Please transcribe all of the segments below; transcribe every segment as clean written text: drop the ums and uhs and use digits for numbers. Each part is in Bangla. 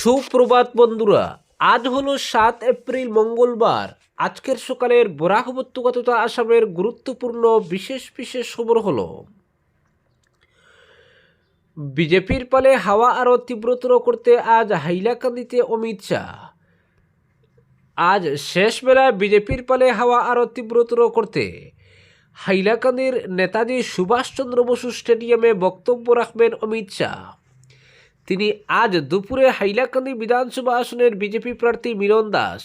সুপ্রভাত বন্ধুরা, আজ হলো 7 এপ্রিল মঙ্গলবার। আজকের সকালের বরাক উপত্যকা তথা আসামের গুরুত্বপূর্ণ বিশেষ বিশেষ খবর হলো: বিজেপির পালে হাওয়া আরও তীব্রতর করতে আজ হাইলাকান্দিতে অমিত শাহ। আজ শেষ বেলায় বিজেপির পালে হাওয়া আরও তীব্রতর করতে হাইলাকান্দির নেতাজি সুভাষচন্দ্র বসু স্টেডিয়ামে বক্তব্য রাখবেন অমিত শাহ। তিনি আজ দুপুরে হাইলাকান্দি বিধানসভা আসনের বিজেপি প্রার্থী মিলন দাস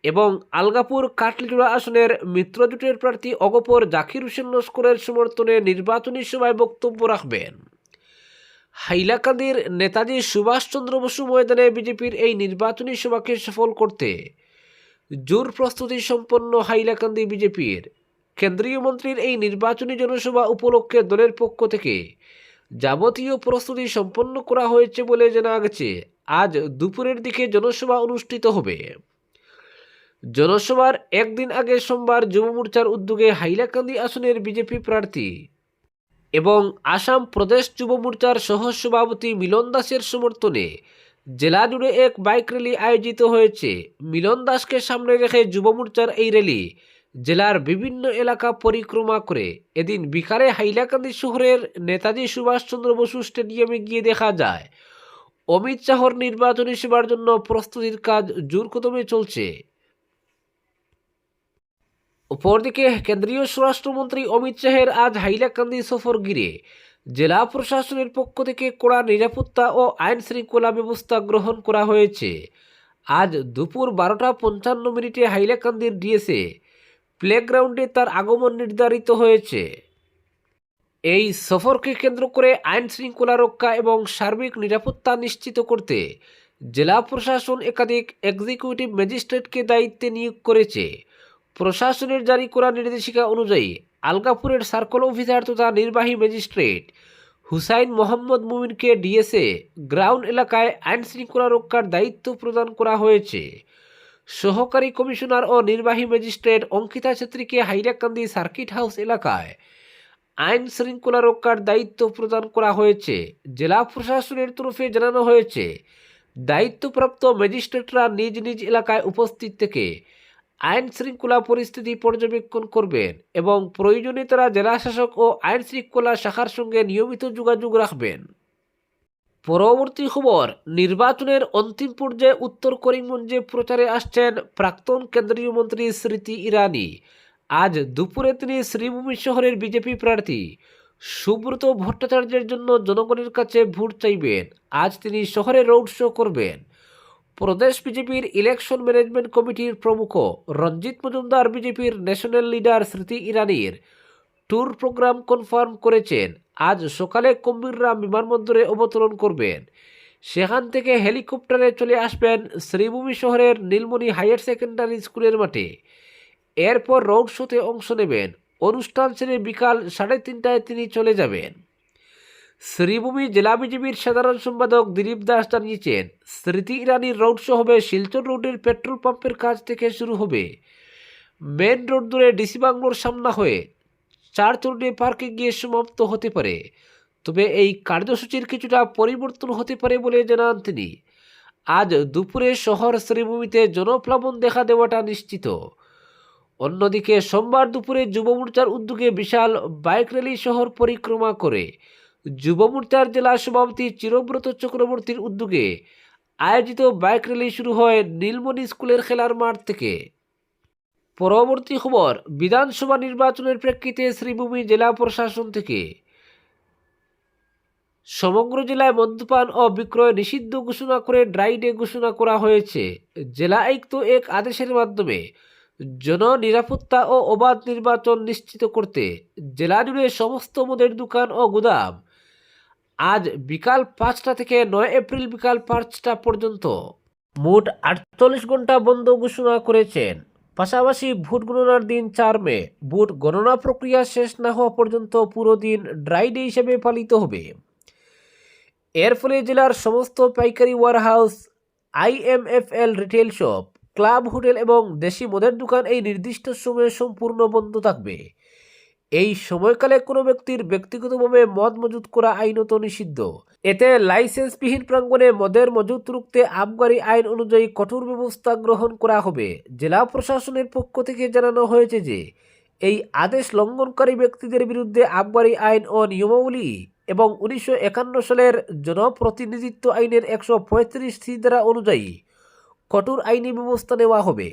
এবং আলগাপুর কাটলিজোড়া আসনের মিত্রজোটের প্রার্থী অগপর জাকির হোসেন লস্করের সমর্থনে নির্বাচনী সভায় বক্তব্য রাখবেন। হাইলাকান্দির নেতাজি সুভাষচন্দ্র বসু ময়দানে বিজেপির এই নির্বাচনী সভাকে সফল করতে জোর প্রস্তুতি সম্পন্ন হাইলাকান্দি বিজেপির। কেন্দ্রীয় মন্ত্রীর এই নির্বাচনী জনসভা উপলক্ষে দলের পক্ষ থেকে যাবতীয় প্রস্তুতি সম্পন্ন করা হয়েছে বলে জানা গেছে। আজ দুপুরের দিকে জনসভা অনুষ্ঠিত হবে। জনসভার একদিন আগে সোমবার যুব মোর্চার উদ্যোগে হাইলাকান্দি আসনের বিজেপি প্রার্থী এবং আসাম প্রদেশ যুব মোর্চার সহ সভাপতি মিলন দাসের সমর্থনে জেলা জুড়ে এক বাইক র্যালি আয়োজিত হয়েছে। মিলন দাসকে সামনে রেখে যুব মোর্চার এই র্যালি জেলার বিভিন্ন এলাকা পরিক্রমা করে এদিন বিকালে হাইলাকান্দি শহরের নেতাজি সুভাষচন্দ্র বসু স্টেডিয়ামে গিয়ে দেখা যায় অমিত শাহর নির্বাচনী সভার জন্য প্রস্তুতির কাজ জোর কদমে চলছে। অপরদিকে কেন্দ্রীয় স্বরাষ্ট্রমন্ত্রী অমিত শাহের আজ হাইলাকান্দি সফর ঘিরে জেলা প্রশাসনের পক্ষ থেকে কড়া নিরাপত্তা ও আইন শৃঙ্খলা ব্যবস্থা গ্রহণ করা হয়েছে। আজ দুপুর 12:55 হাইলাকান্দির ডিএসএ প্লেগ্রাউন্ডে তার আগমন নির্ধারিত হয়েছে। এই সফরকে কেন্দ্র করে আইন শৃঙ্খলা রক্ষা এবং সার্বিক নিরাপত্তা নিশ্চিত করতে জেলা প্রশাসন একাধিক এক্সিকিউটিভ ম্যাজিস্ট্রেটকে দায়িত্বে নিয়োগ করেছে। প্রশাসনের জারি করা নির্দেশিকা অনুযায়ী আলগাপুরের সার্কেল অফিসার তথা নির্বাহী ম্যাজিস্ট্রেট হুসাইন মোহাম্মদ মুমিনকে ডিএসএ গ্রাউন্ড এলাকায় আইন শৃঙ্খলা রক্ষার দায়িত্ব প্রদান করা হয়েছে। সহকারী কমিশনার ও নির্বাহী ম্যাজিস্ট্রেট অঙ্কিতা ছেত্রীকে হাইলাকান্দি সার্কিট হাউস এলাকায় আইন শৃঙ্খলা রক্ষার দায়িত্ব প্রদান করা হয়েছে। জেলা প্রশাসনের তরফে জানানো হয়েছে, দায়িত্বপ্রাপ্ত ম্যাজিস্ট্রেটরা নিজ নিজ এলাকায় উপস্থিত থেকে আইন শৃঙ্খলা পরিস্থিতি পর্যবেক্ষণ করবেন এবং প্রয়োজনে তারা জেলা শাসক ও আইন শৃঙ্খলা শাখার সঙ্গে নিয়মিত যোগাযোগ রাখবেন। পরবর্তী খবর, নির্বাচনের অন্তিম পর্যায়ে উত্তর করিমগঞ্জে প্রচারে আসছেন প্রাক্তন কেন্দ্রীয় মন্ত্রী স্মৃতি ইরানি। আজ দুপুরে তিনি শ্রীভূমি শহরের বিজেপি প্রার্থী সুব্রত ভট্টাচার্যের জন্য জনগণের কাছে ভোট চাইবেন। আজ তিনি শহরে রোড শো করবেন। প্রদেশ বিজেপির ইলেকশন ম্যানেজমেন্ট কমিটির প্রমুখ রঞ্জিত মজুমদার বিজেপির ন্যাশনাল লিডার স্মৃতি ইরানির ট্যুর প্রোগ্রাম কনফার্ম করেছেন। আজ সকালে কম্বিররাম বিমানবন্দরে অবতরণ করবেন। সেখান থেকে হেলিকপ্টারে চলে আসবেন শ্রীভূমি শহরের নীলমণি হায়ার সেকেন্ডারি স্কুলের মাঠে। এরপর রোড শোতে অংশ নেবেন। অনুষ্ঠান ছেড়ে বিকাল 3:30টায় তিনি চলে যাবেন। শ্রীভূমি জেলা বিজেপির সাধারণ সম্পাদক দিলীপ দাস জানিয়েছেন, স্মৃতি ইরানির রোড শো হবে শিলচর রোডের পেট্রোল পাম্পের কাছ থেকে শুরু হবে। মেন রোড ধরে ডিসি বাংলোর সামনা হয়ে চারচন্ডী পার্কে গিয়ে সমাপ্ত হতে পারে। তবে এই কার্যসূচির কিছুটা পরিবর্তন হতে পারে বলে জানান তিনি। আজ দুপুরে শহর শ্রীভূমিতে জনপ্লাবন দেখা দেওয়াটা নিশ্চিত। অন্যদিকে সোমবার দুপুরে যুব মোর্চার উদ্যোগে বিশাল বাইক র্যালি শহর পরিক্রমা করে যুব মোর্চার জেলা সভাপতি চিরব্রত চক্রবর্তীর উদ্যোগে আয়োজিত বাইক র্যালি শুরু হয় নীলমণি স্কুলের খেলার মাঠ থেকে। পরবর্তী খবর, বিধানসভা নির্বাচনের প্রেক্ষিতে শ্রীভূমি জেলা প্রশাসন থেকে সমগ্র জেলায় মদ্যপান ও বিক্রয় নিষিদ্ধ ঘোষণা করে ড্রাই ডে ঘোষণা করা হয়েছে। জেলা আয়ুক্ত এক আদেশের মাধ্যমে জননিরাপত্তা ও অবাধ নির্বাচন নিশ্চিত করতে জেলা জুড়ে সমস্ত মদের দোকান ও গুদাম আজ বিকাল 5টা থেকে 9 এপ্রিল বিকাল 5টা পর্যন্ত মোট 48 ঘন্টা বন্ধ ঘোষণা করেছেন। পাশাপাশি ভোট গণনার দিন 4 মে ভোট গণনা প্রক্রিয়া শেষ না হওয়া পর্যন্ত পুরো দিন ড্রাই ডে হিসেবে পালিত হবে। এর ফলে জেলার সমস্ত পাইকারি warehouse, IMFL retail shop, club, hotel এবং দেশি মদের দোকান এই নির্দিষ্ট সময়ে সম্পূর্ণ বন্ধ থাকবে। এই সময়কালে কোনো ব্যক্তির ব্যক্তিগতভাবে মদ মজুত করা আইনত নিষিদ্ধ। এতে লাইসেন্সবিহীন প্রাঙ্গণে মদের মজুত রুখতে আবগারি আইন অনুযায়ী কঠোর ব্যবস্থা গ্রহণ করা হবে। জেলা প্রশাসনের পক্ষ থেকে জানানো হয়েছে যে এই আদেশ লঙ্ঘনকারী ব্যক্তিদের বিরুদ্ধে আবগারি আইন ও নিয়মাবলী এবং 1951 সালের জনপ্রতিনিধিত্ব আইনের 135 ধারা অনুযায়ী কঠোর আইনি ব্যবস্থা নেওয়া হবে।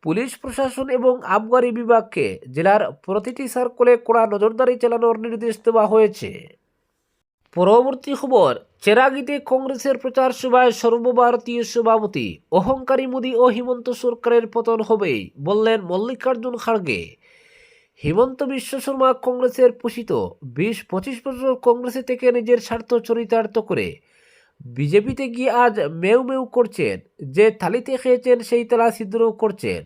পুলিশ প্রশাসন এবং আবগারি বিভাগকে জেলার প্রতিটি সার্কেলে কড়া নজরদারি চালানোর নির্দেশ দেওয়া হয়েছে। পরবর্তী খবর, চেরাগীতে কংগ্রেসের প্রচার সভায় সর্বভারতীয় সভাপতি অহংকারী মোদী ও হিমন্ত সরকারের পতন হবেই বললেন মল্লিকার্জুন খাড়গে। হিমন্ত বিশ্ব শর্মা কংগ্রেসের পোষিত 20-25 বছর কংগ্রেসে থেকে নিজের স্বার্থ চরিতার্থ করে বিজেপিতে গিয়ে আজ মেউ মেউ করছেন। যে থালিতে খেয়েছেন সেই তালা ছিদ্র করছেন।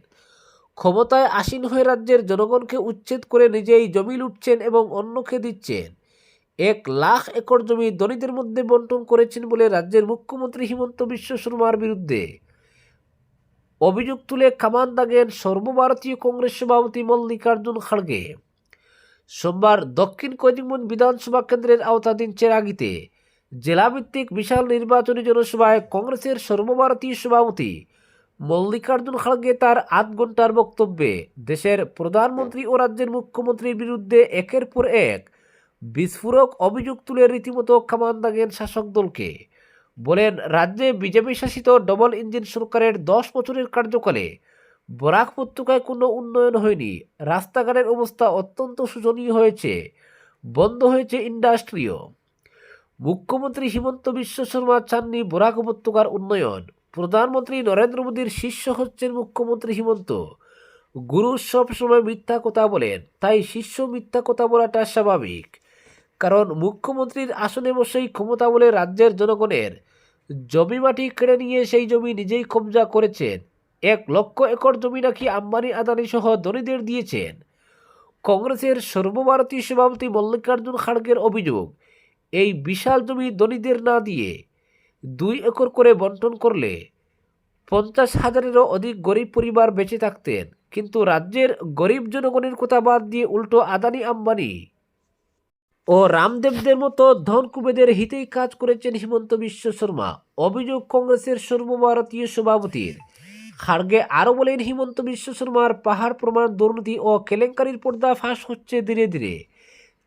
ক্ষমতায় আসীন হয়ে রাজ্যের জনগণকে উচ্ছেদ করে নিজেই জমি লুটছেন এবং অন্যকে দিচ্ছেন। 1 লাখ একর জমি ধনীদের মধ্যে বন্টন করেছেন বলে রাজ্যের মুখ্যমন্ত্রী হিমন্ত বিশ্ব শর্মার বিরুদ্ধে অভিযোগ তুলে কামান দাগেন সর্বভারতীয় কংগ্রেস সভাপতি মল্লিকার্জুন খাড়গে। সোমবার দক্ষিণ করিমগঞ্জ বিধানসভা কেন্দ্রের আওতাধীন চেরাগীতে জেলাভিত্তিক বিশাল নির্বাচনী জনসভায় কংগ্রেসের সর্বভারতীয় সভাপতি মল্লিকার্জুন খাড়গে তার 8 ঘন্টার বক্তব্যে দেশের প্রধানমন্ত্রী ও রাজ্যের মুখ্যমন্ত্রীর বিরুদ্ধে একের পর এক বিস্ফোরক অভিযোগ তুলে রীতিমতো কামান দাগেন শাসক দলকে। বলেন, রাজ্যে বিজেপি শাসিত ডবল ইঞ্জিন সরকারের 10 বছরের কার্যকালে বরাক উপত্যকায় কোনো উন্নয়ন হয়নি। রাস্তাঘাটের অবস্থা অত্যন্ত শোচনীয় হয়েছে, বন্ধ হয়েছে ইন্ডাস্ট্রিও। মুখ্যমন্ত্রী হিমন্ত বিশ্ব শর্মা চাননি বরাক উপত্যকার উন্নয়ন। প্রধানমন্ত্রী নরেন্দ্র মোদীর শিষ্য হচ্ছেন মুখ্যমন্ত্রী হিমন্ত। গুরু সবসময় মিথ্যা কথা বলেন, তাই শিষ্য মিথ্যা কথা বলাটা স্বাভাবিক। কারণ মুখ্যমন্ত্রীর আসনে বসেই ক্ষমতা বলে রাজ্যের জনগণের জমি মাটি কেড়ে নিয়ে সেই জমি নিজেই কবজা করেছেন। 1 লক্ষ একর জমি নাকি আম্বানি আদানি সহ ধনীদের দিয়েছেন। কংগ্রেসের সর্বভারতীয় সভাপতি মল্লিকার্জুন খাড়গের অভিযোগ, এই বিশাল জমি ধনীদের না দিয়ে 2 একর করে বন্টন করলে 50,000-এরও অধিক গরিব পরিবার বেঁচে থাকতেন। কিন্তু রাজ্যের গরিব জনগণের কথা বাদ দিয়ে উল্টো আদানি আম্বানি ও রামদেবদের মতো ধনকুবেদের হিতেই কাজ করেছেন হিমন্ত বিশ্ব শর্মা। অভিযোগ কংগ্রেসের সর্বভারতীয় সভাপতির। খাড়গে আরও বলেন, হিমন্ত বিশ্ব শর্মার পাহাড় প্রমাণ দুর্নীতি ও কেলেঙ্কারির পর্দা ফাঁস হচ্ছে ধীরে ধীরে।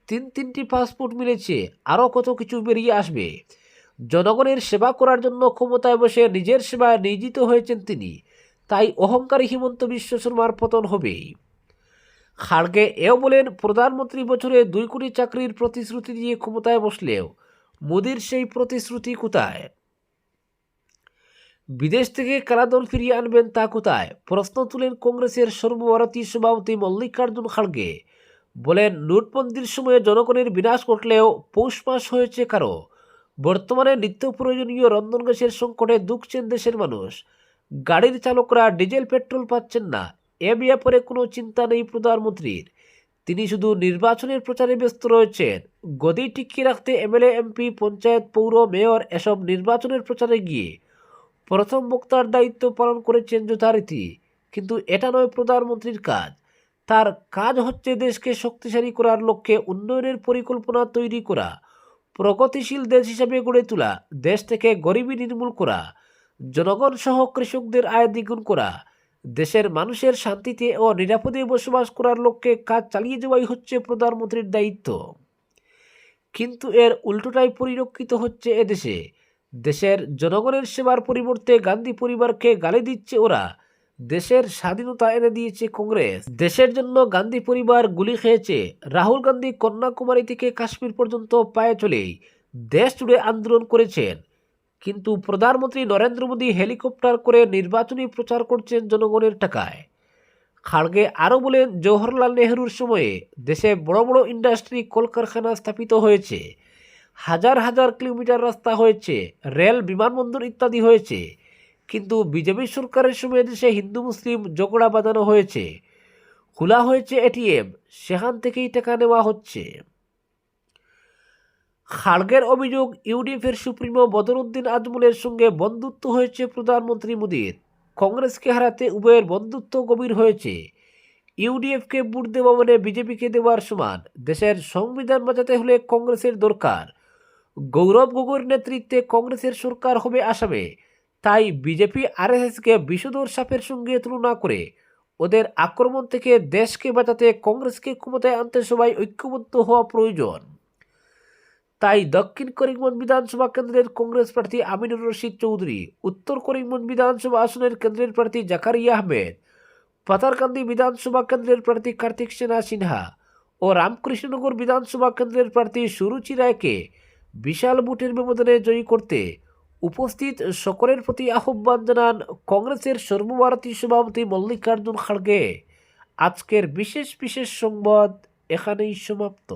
3টি পাসপোর্ট মিলেছে, আরও কত কিছু বেরিয়ে আসবে। জনগণের সেবা করার জন্য ক্ষমতায় বসে নিজের সেবায় নিয়োজিত হয়েছেন তিনি, তাই অহংকারী হিমন্ত বিশ্ব শর্মার পতন হবেই। খাড়গে এও বলেন, প্রধানমন্ত্রী বছরে 2 কোটি চাকরির প্রতিশ্রুতি দিয়ে ক্ষমতায় বসলেও মোদির সেই প্রতিশ্রুতি কোথায়? বিদেশ থেকে কালাধন ফিরিয়ে আনবেন তা কোথায়? প্রশ্ন তুলেন কংগ্রেসের সর্বভারতীয় সভাপতি মল্লিকার্জুন খাড়গে। বলেন, নোটবন্দির সময়ে জনগণের বিনাশ ঘটলেও পৌষ মাস হয়েছে কারো। বর্তমানে নিত্য প্রয়োজনীয় রন্ধন গ্যাসের সংকটে দুঃখছেন দেশের মানুষ। গাড়ির চালকরা ডিজেল পেট্রোল পাচ্ছেন না। এ ব্যাপারে কোনো চিন্তা নেই প্রধানমন্ত্রীর। তিনি শুধু নির্বাচনের প্রচারে ব্যস্ত রয়েছেন। গদি টিকিয়ে রাখতে এমএলএ, এমপি, পঞ্চায়েত, পৌর, মেয়র এসব নির্বাচনের প্রচারে গিয়ে প্রথম বক্তার দায়িত্ব পালন করেছেন যথারীতি। কিন্তু এটা নয় প্রধানমন্ত্রীর কাজ। তার কাজ হচ্ছে দেশকে শক্তিশালী করার লক্ষ্যে উন্নয়নের পরিকল্পনা তৈরি করা, প্রগতিশীল দেশ হিসাবে গড়ে তোলা, দেশ থেকে গরিবি নির্মূল করা, জনগণ সহ কৃষকদের আয় দ্বিগুণ করা, দেশের মানুষের শান্তিতে ও নিরাপদে বসবাস করার লক্ষ্যে কাজ চালিয়ে যাওয়াই হচ্ছে প্রধানমন্ত্রীর দায়িত্ব। কিন্তু এর উল্টোটাই পরিলক্ষিত হচ্ছে এদেশে। দেশের জনগণের সেবার পরিবর্তে গান্ধী পরিবারকে গালি দিচ্ছে ওরা। দেশের স্বাধীনতা এনে দিয়েছে কংগ্রেস, দেশের জন্য গান্ধী পরিবার গুলি খেয়েছে। রাহুল গান্ধী কন্যাকুমারী থেকে কাশ্মীর পর্যন্ত পায়ে চলেই দেশ জুড়ে আন্দোলন করেছেন। কিন্তু প্রধানমন্ত্রী নরেন্দ্র মোদী হেলিকপ্টার করে নির্বাচনী প্রচার করছেন জনগণের টাকায়। খাড়গে আরও বলেন, জওহরলাল নেহরুর সময়ে দেশে বড় বড় ইন্ডাস্ট্রি, কলকারখানা স্থাপিত হয়েছে, হাজার হাজার কিলোমিটার রাস্তা হয়েছে, রেল, বিমানবন্দর ইত্যাদি হয়েছে। কিন্তু বিজেপি সরকারের সময় দেশে হিন্দু মুসলিম ঝগড়া বাঁধানো হয়েছে, খোলা হয়েছে এটিএম, সেখান থেকেই টাকা নেওয়া হচ্ছে। খাড়গের অভিযোগ, ইউডিএফের সুপ্রিমো বদরুদ্দিন আজমলের সঙ্গে বন্ধুত্ব হয়েছে প্রধানমন্ত্রী মোদীর। কংগ্রেসকে হারাতে উভয়ের বন্ধুত্ব গভীর হয়েছে। ইউডিএফকে ভোট দেওয়া মানে বিজেপিকে দেওয়ার সমান। দেশের সংবিধান বাঁচাতে হলে কংগ্রেসের দরকার। গৌরব গগৈর নেতৃত্বে কংগ্রেসের সরকার হবে আসামে, তাই বিজেপি আরএসএসকে বিষধর সাপের সঙ্গে তুলনা করে ওদের আক্রমণ থেকে দেশকে বাঁচাতে কংগ্রেসকে ক্ষমতায় আনতে সবাই ঐক্যবদ্ধ হওয়া প্রয়োজন। তাই দক্ষিণ করিমগঞ্জ বিধানসভা কেন্দ্রের কংগ্রেস প্রার্থী আমিনুর রশিদ চৌধুরী, উত্তর করিমগঞ্জ বিধানসভা আসনের কেন্দ্রের প্রার্থী জাকারিয়া আহমেদ, পাতারকান্দি বিধানসভা কেন্দ্রের প্রার্থী কার্তিক সেনা সিনহা ও রামকৃষ্ণনগর বিধানসভা কেন্দ্রের প্রার্থী সুরুচি রায়কে বিশাল ভোটের ব্যবধানে জয়ী করতে উপস্থিত সকলের প্রতি আহ্বান জানান কংগ্রেসের সর্বভারতীয় সভাপতি মল্লিকার্জুন খাড়গে। আজকের বিশেষ সংবাদ এখানেই সমাপ্ত।